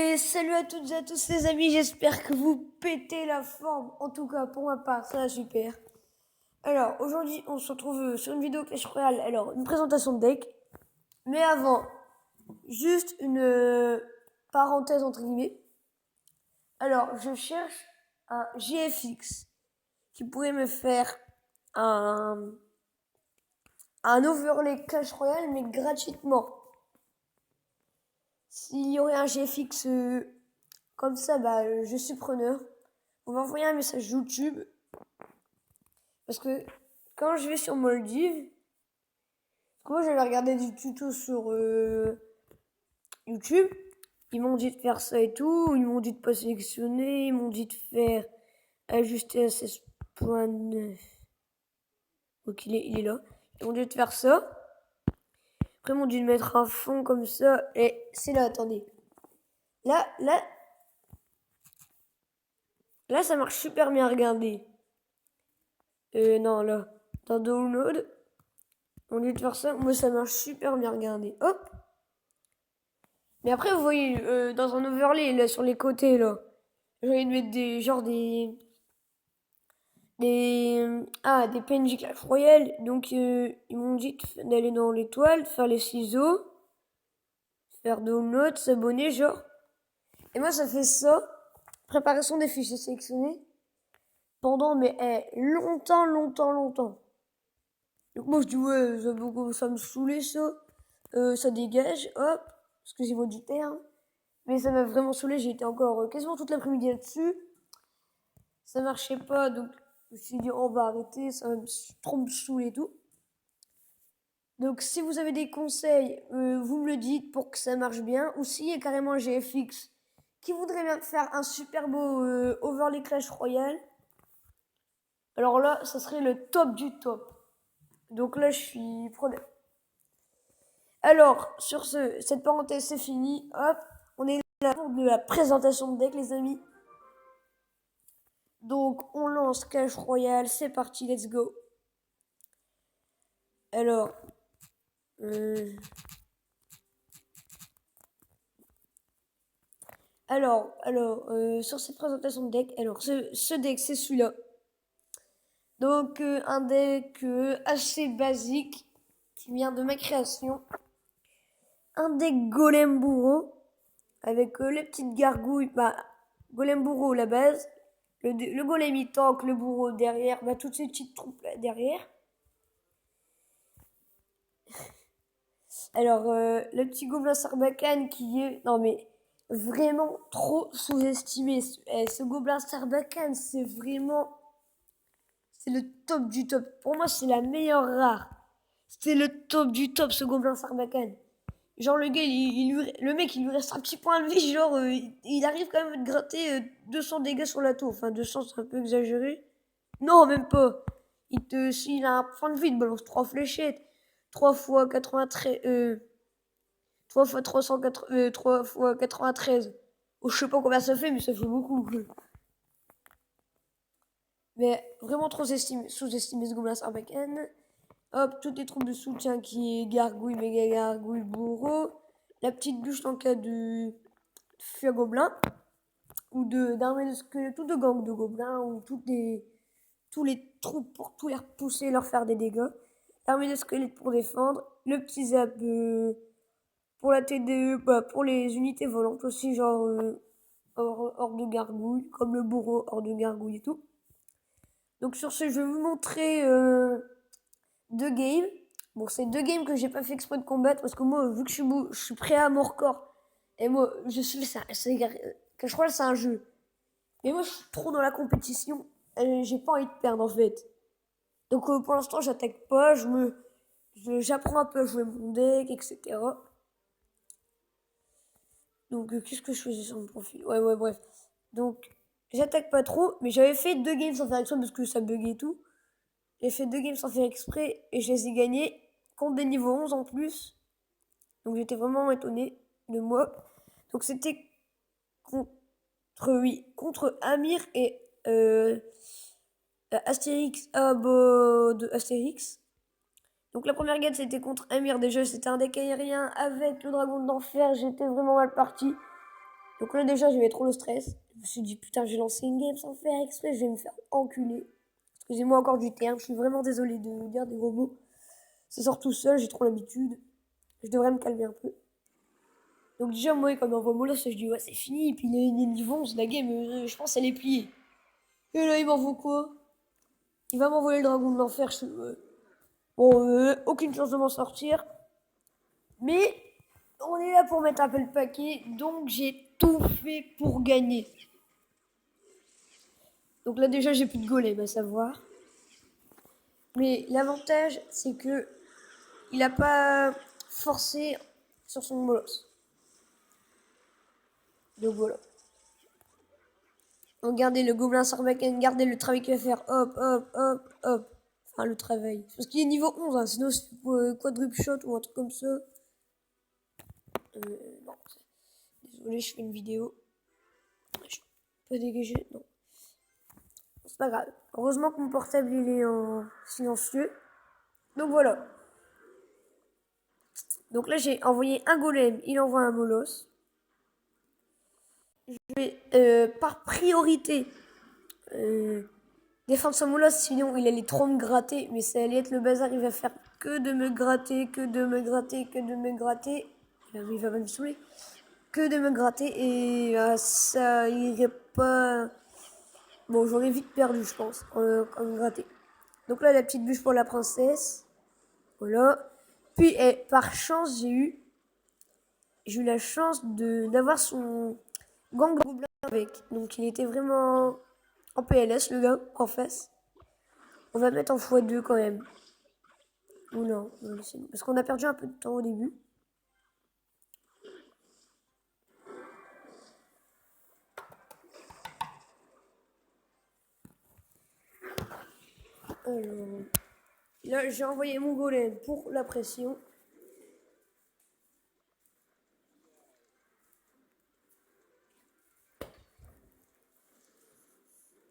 Et salut à toutes et à tous les amis, j'espère que vous pétez la forme. En tout cas, pour ma part, ça va super. Alors, aujourd'hui, on se retrouve sur une vidéo Clash Royale. Alors, une présentation de deck. Mais avant, juste une parenthèse entre guillemets. Alors, je cherche un GFX qui pourrait me faire un overlay Clash Royale, mais gratuitement. S'il y aurait un GFX comme ça, je suis preneur. Vous m'envoyez un message YouTube. Parce que quand je vais sur Maldives, moi j'avais regardé des tutos sur YouTube. Ils m'ont dit de faire ça et tout. Ils m'ont dit de pas sélectionner. Ils m'ont dit de faire ajuster à 16.9. Donc il est là. Ils m'ont dit de faire ça. Après ils m'ont dit de mettre un fond comme ça. Et c'est là, attendez. Là, ça marche super bien, regardez. Non, là. Dans Download. On dit de faire ça. Moi, ça marche super bien, regardez. Hop. Mais après, vous voyez, dans un overlay, là, sur les côtés, là. J'ai envie de mettre des PNJ Clash Royale. Donc, ils m'ont dit d'aller dans l'étoile, faire les ciseaux, faire download, s'abonner, genre. Et moi, ça fait ça. Préparation des fichiers sélectionnés. Pendant, longtemps. Donc, moi, je dis, ouais, ça me saoulait, ça. Ça dégage, hop. Excusez-moi du terme. Mais ça m'a vraiment saoulé, j'ai été encore quasiment toute l'après-midi là-dessus. Ça marchait pas, donc je me suis dit on va arrêter, ça va trop me saouler et tout. Donc si vous avez des conseils, vous me le dites pour que ça marche bien. Ou s'il y a carrément un GFX qui voudrait bien faire un super beau overlay Clash Royale, alors là, ça serait le top du top. Donc là, je suis preneur. Alors, sur cette parenthèse, c'est fini. Hop, on est là pour de la présentation de deck, les amis. Donc, on lance Clash Royale. C'est parti, let's go. Alors, sur cette présentation de deck, alors ce deck, c'est celui-là. Donc, un deck assez basique qui vient de ma création. Un deck Golem Bourreau avec les petites gargouilles. Golem Bourreau, la base. Le Golem il tank, le Bourreau derrière. Toutes ces petites troupes là derrière. Alors, le petit Gobelin Sarbacane qui est... Non mais, vraiment trop sous-estimé. Ce Gobelin Sarbacane, c'est vraiment... C'est le top du top. Pour moi, c'est la meilleure rare. C'était le top du top, ce Gobelin Sarbacane. Genre, le gars, le mec, il lui reste un petit point de vie. Genre, il arrive quand même à te gratter 200 dégâts sur la tour. Enfin, 200, c'est un peu exagéré. Non, même pas. S'il a un point de vie, il te balance 3 fléchettes. 3 fois 93... 3 fois 380, 3 fois 93. Oh, je sais pas combien ça fait, mais ça fait beaucoup. Mais vraiment trop sous-estimé ce Gobelin Sarbacane. Hop, toutes les troupes de soutien qui est gargouille, méga gargouille, bourreau. La petite bûche en cas de feu gobelin. Ou d'armée de squelettes, ou de gang de gobelins. Ou tous les troupes pour tout les repousser, leur faire des dégâts. L'armée de squelettes pour défendre. Le petit zap pour la TDE, pour les unités volantes aussi, genre hors de gargouille, comme le bourreau hors de gargouille et tout. Donc sur ce, je vais vous montrer 2 games. Bon, c'est 2 games que j'ai pas fait exprès de combattre parce que moi, vu que je suis prêt à mon record. Et moi, je suis Clash Royale, c'est un jeu. Mais moi, je suis trop dans la compétition. Et j'ai pas envie de perdre en fait. Donc pour l'instant, j'attaque pas. J'apprends un peu à jouer mon deck, etc. Donc qu'est-ce que je faisais sur mon profil? Ouais, bref. Donc j'attaque pas trop, mais j'avais fait 2 games sans faire exprès parce que ça buguait et tout. J'ai fait 2 games sans faire exprès et je les ai gagnés contre des niveaux 11 en plus. Donc j'étais vraiment étonné de moi. Donc c'était contre Amir et Astérix de Astérix. Donc la première game c'était contre Amir, déjà c'était un deck aérien avec le dragon d'enfer, j'étais vraiment mal parti. Donc là, déjà, j'avais trop le stress. Je me suis dit, putain, j'ai lancé une game sans faire exprès, je vais me faire enculer. Excusez-moi encore du terme, je suis vraiment désolée de dire des gros mots. Ça sort tout seul, j'ai trop l'habitude. Je devrais me calmer un peu. Donc déjà, moi, quand il m'envoie Molos, je dis, ouais, c'est fini. Et puis il est niveau 11, la game, je pense, elle est pliée. Et là, il m'envoie quoi? Il va m'envoyer le dragon de l'enfer. Bon, aucune chance de m'en sortir. Mais on est là pour mettre un peu le paquet. Donc j'ai tout fait pour gagner. Donc là, déjà, j'ai plus de golem à savoir. Mais l'avantage, c'est que il a pas forcé sur son Molos. Donc voilà. Regardez le gobelin Sarbacane, regardez le travail qu'il va faire. Hop, hop, hop, hop. Enfin, le travail. Parce qu'il est niveau 11, hein, sinon c'est quadruple shot ou un truc comme ça. Non. Désolé, je fais une vidéo. Je peux dégager. Non. C'est pas grave. Heureusement que mon portable il est en silencieux. Donc voilà. Donc là, j'ai envoyé un golem, il envoie un Molos. Je vais, par priorité, défendre son Molos, sinon il allait trop me gratter. Mais ça allait être le bazar, il va faire que de me gratter, que de me gratter, que de me gratter. Il va me saouler. Que de me gratter et ça irait pas. Bon, j'aurais vite perdu, je pense, en me gratter. Donc là, la petite bûche pour la princesse. Voilà. Puis, par chance, j'ai eu la chance d'avoir son gang gobelin avec. Donc, il était vraiment en PLS, le gars, en face. On va mettre en x2 quand même. Ou non, parce qu'on a perdu un peu de temps au début. Alors, là, j'ai envoyé mon golem pour la pression.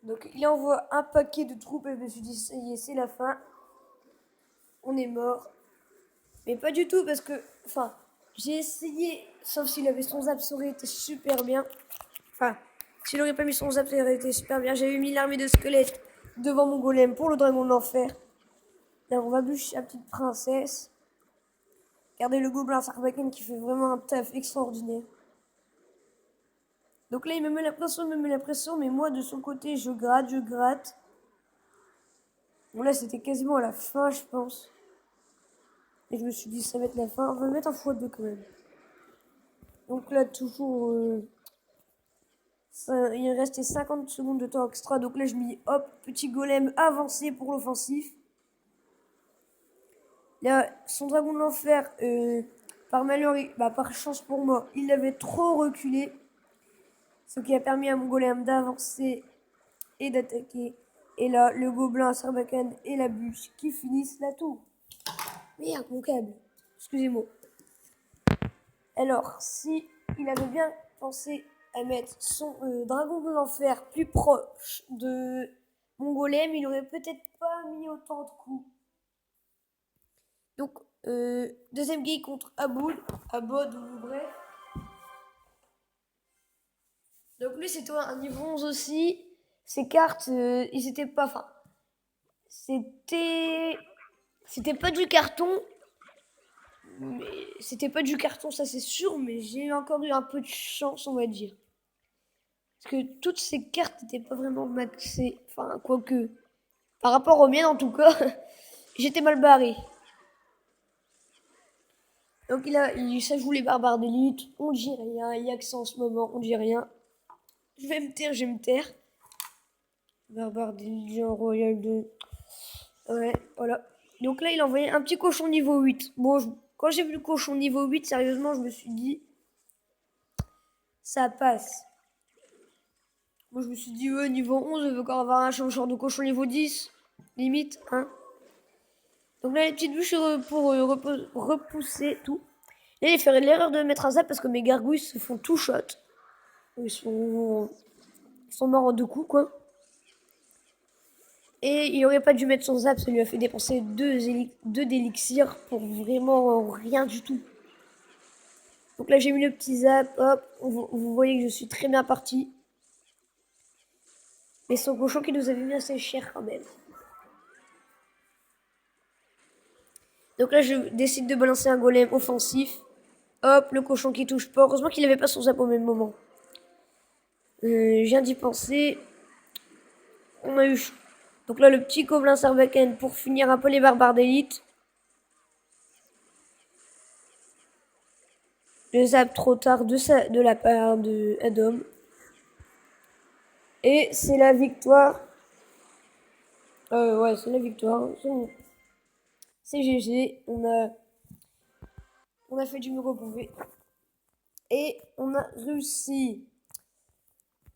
Donc il envoie un paquet de troupes et je me suis dit ça y est, c'est la fin. On est mort. Mais pas du tout parce que, enfin, j'ai essayé, sauf s'il avait son zap, ça aurait été super bien. Enfin, s'il aurait pas mis son zap, ça aurait été super bien. J'avais mis l'armée de squelettes devant mon golem pour le dragon de l'enfer. Là, on va bûcher la petite princesse. Regardez le gobelin Sarbacane qui fait vraiment un taf extraordinaire. Donc là, il me met la pression, mais moi, de son côté, je gratte, je gratte. Bon, là, c'était quasiment à la fin, je pense. Et je me suis dit, ça va être la fin. On va le mettre en x2 quand même. Donc là, toujours... il restait 50 secondes de temps extra. Donc là, je me dis, hop, petit golem avancé pour l'offensif. Là, son dragon de l'enfer, par malheur, par chance pour moi, il avait trop reculé. Ce qui a permis à mon golem d'avancer et d'attaquer. Et là, le gobelin, Sarbacane et la bûche qui finissent la tour. Merde, mon câble. Excusez-moi. Alors, si il avait bien pensé à mettre son dragon de l'enfer plus proche de mon golem, il aurait peut-être pas mis autant de coups. Donc, deuxième game contre Abod ou bref. Donc lui, c'était un niveau 11 aussi. Ses cartes, ils étaient pas... Enfin, c'était pas du carton. Mais c'était pas du carton, ça c'est sûr, mais j'ai encore eu un peu de chance, on va dire. Parce que toutes ces cartes n'étaient pas vraiment maxées. Enfin, quoique. Par rapport aux miennes, en tout cas, j'étais mal barré. Donc ça joue les barbares d'élite. On dit rien. Il y a que ça en ce moment. On dit rien. Je vais me taire, je vais me taire. Barbare d'élite, genre royal 2. Ouais, voilà. Donc là, il a envoyé un petit cochon niveau 8. Bon, quand j'ai vu le cochon niveau 8, sérieusement, je me suis dit, ça passe. Moi, je me suis dit, ouais, niveau 11, je veux encore avoir un genre de cochon niveau 10. Limite, hein. Donc là, les petites bûches pour repousser tout. Là, j'ai fait l'erreur de mettre un zap parce que mes gargouilles se font tout shot. Ils sont morts en 2 coups, quoi. Et il aurait pas dû mettre son zap, ça lui a fait dépenser 2 d'élixir pour vraiment rien du tout. Donc là, j'ai mis le petit zap. Hop, vous voyez que je suis très bien parti. Mais son cochon qui nous avait mis assez cher quand même. Donc là, je décide de balancer un golem offensif. Hop, le cochon qui touche pas. Heureusement qu'il n'avait pas son zap au même moment. Je viens d'y penser. On a eu... Donc là, le petit gobelin Sarbacane pour finir un peu les barbares d'élite. Le zap trop tard de la part de Adam. Et c'est la victoire. Ouais, c'est la victoire. C'est GG. On a fait du mieux qu'on pouvait. Et on a réussi.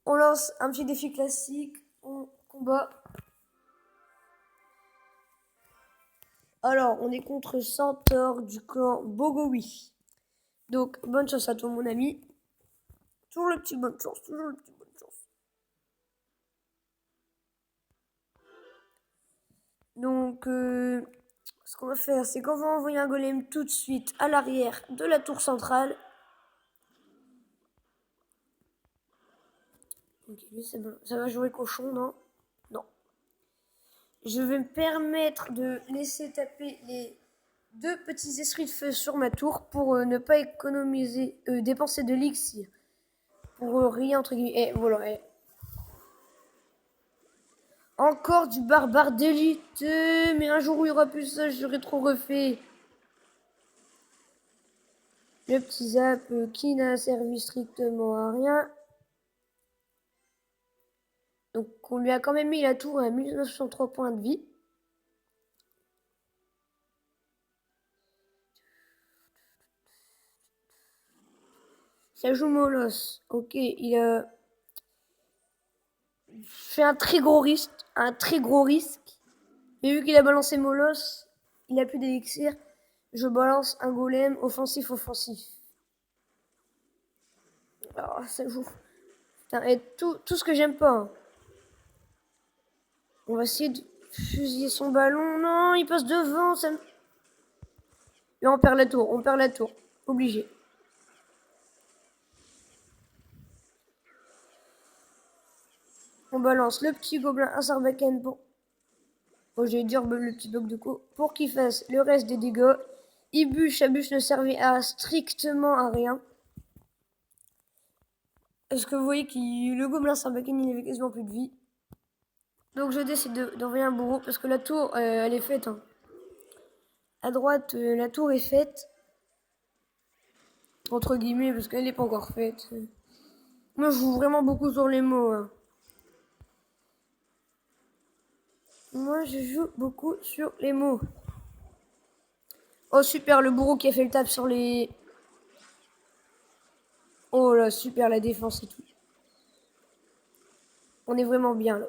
On lance un petit défi classique. On combat. Alors, on est contre Centaure du clan Bogowi. Donc, bonne chance à toi, mon ami. Toujours le petit bonne chance. Toujours le petit bonne chance. Donc, ce qu'on va faire, c'est qu'on va envoyer un golem tout de suite à l'arrière de la tour centrale. Ok, lui, c'est bon. Ça va jouer cochon, non? Non. Je vais me permettre de laisser taper les deux petits esprits de feu sur ma tour pour ne pas économiser, dépenser de l'élixir. Pour rien, entre guillemets. Et voilà. Encore du barbare d'élite. Mais un jour où il y aura plus ça, j'aurais trop refait. Le petit zap qui n'a servi strictement à rien. Donc on lui a quand même mis la tour à 1963 points de vie. Ça joue Molos. Ok, il a fait un très gros risque. Un très gros risque. Et vu qu'il a balancé Molos, il a plus d'élixir. Je balance un golem offensif. Alors ça joue. Putain, et tout ce que j'aime pas. Hein. On va essayer de fusiller son ballon. Non, il passe devant. Ça... Et on perd la tour. Obligé. On balance le petit gobelin à Sarbacane pour... Bon, je vais dire le petit bloc de co pour qu'il fasse le reste des dégâts. Ibuche ne servait à strictement à rien. Est-ce que vous voyez que le gobelin Sarbacane, il avait quasiment plus de vie. Donc je décide d'envoyer un bourreau parce que la tour, elle est faite. Hein. À droite, la tour est faite. Entre guillemets, parce qu'elle n'est pas encore faite. Moi, je joue vraiment beaucoup sur les mots. Hein. Moi, je joue beaucoup sur les mots. Oh, super, le bourreau qui a fait le tap sur les... Oh là, super, la défense et tout. On est vraiment bien, là.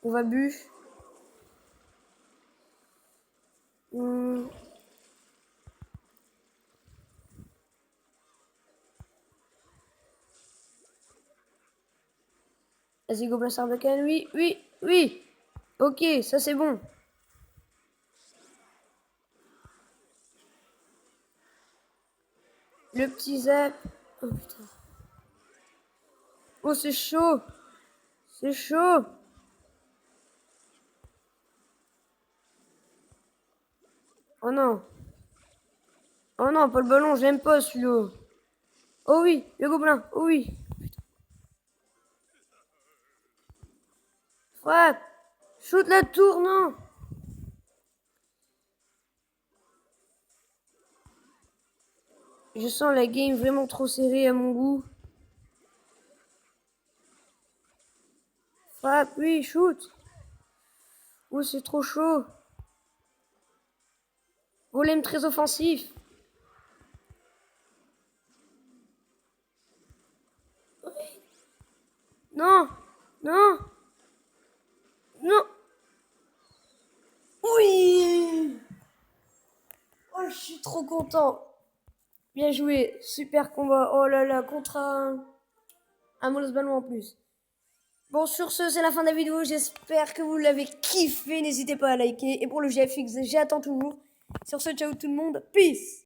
On va bûche. Vas-y, Gobelin Sarbacane, oui. Ok, ça c'est bon. Le petit zap. Oh putain. Oh, c'est chaud. C'est chaud. Oh non. Oh non, pas le ballon, j'aime pas celui-là. Oh oui, le gobelin, oh oui. Frappe. Shoot la tour, non. Je sens la game vraiment trop serrée à mon goût. Frappe, oui, shoot. Oh, c'est trop chaud. Golem très offensif. Non, non, non. Oui. Oh, je suis trop content. Bien joué, super combat. Oh là là, contre un molosse ballon en plus. Bon, sur ce, c'est la fin de la vidéo. J'espère que vous l'avez kiffé. N'hésitez pas à liker. Et pour le GFX, j'attends toujours. Sur ce, ciao tout le monde. Peace.